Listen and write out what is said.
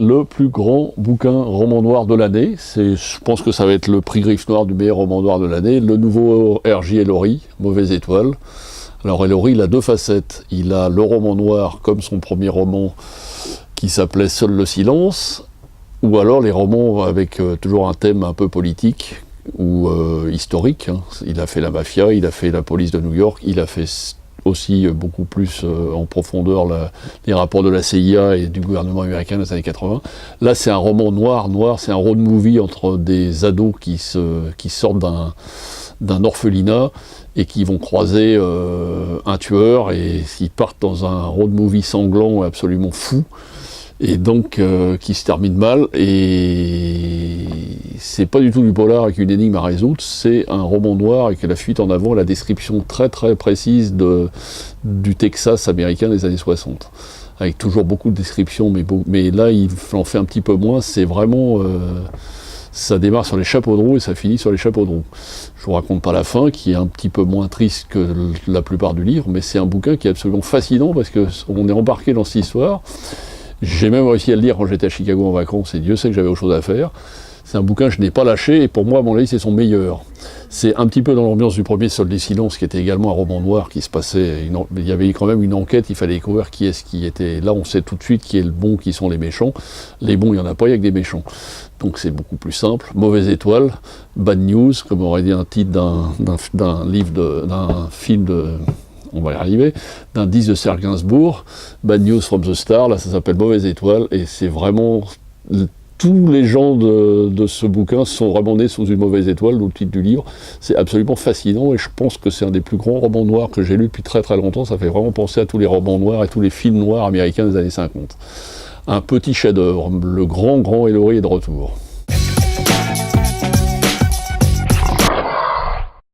le plus grand bouquin roman noir de l'année. Je pense que ça va être le prix Griffe Noire du meilleur roman noir de l'année. Le nouveau R.J. Ellory, Mauvaise Étoile. Alors Ellory, il a deux facettes. Il a le roman noir comme son premier roman qui s'appelait Seul le silence, ou alors les romans avec toujours un thème un peu politique ou historique. Hein. Il a fait la mafia, il a fait la police de New York, il a fait aussi beaucoup plus en profondeur les rapports de la CIA et du gouvernement américain des années 80. Là, c'est un roman noir, c'est un road movie entre des ados qui sortent d'un orphelinat et qui vont croiser un tueur, et ils partent dans un road movie sanglant absolument fou, et donc qui se termine mal, et c'est pas du tout du polar avec une énigme à résoudre, c'est un roman noir avec la fuite en avant, la description très très précise du Texas américain des années 60, avec toujours beaucoup de descriptions, mais là il en fait un petit peu moins. C'est vraiment ça démarre sur les chapeaux de roue et ça finit sur les chapeaux de roue. Je vous raconte pas la fin, qui est un petit peu moins triste que la plupart du livre, mais c'est un bouquin qui est absolument fascinant parce qu'on est embarqué dans cette histoire. J'ai même réussi à le lire quand j'étais à Chicago en vacances, et Dieu sait que j'avais autre chose à faire. C'est un bouquin que je n'ai pas lâché, et pour moi, à mon avis, c'est son meilleur. C'est un petit peu dans l'ambiance du premier Seul des silences, qui était également un roman noir qui se passait. Il y avait quand même une enquête, il fallait découvrir qui est-ce qui était. Là, on sait tout de suite qui est le bon, qui sont les méchants. Les bons, il n'y en a pas, il y a que des méchants. Donc c'est beaucoup plus simple. Mauvaise Étoile, Bad News, comme aurait dit un titre d'un film de. On va y arriver, d'un disque de Serge Gainsbourg, Bad News from the Star, là ça s'appelle Mauvaise Étoile, et c'est vraiment, tous les gens de ce bouquin sont vraiment nés sous une mauvaise étoile, d'où le titre du livre. C'est absolument fascinant, et je pense que c'est un des plus grands romans noirs que j'ai lu depuis très très longtemps. Ça fait vraiment penser à tous les romans noirs et tous les films noirs américains des années 50. Un petit chef-d'œuvre, le grand Ellory est de retour.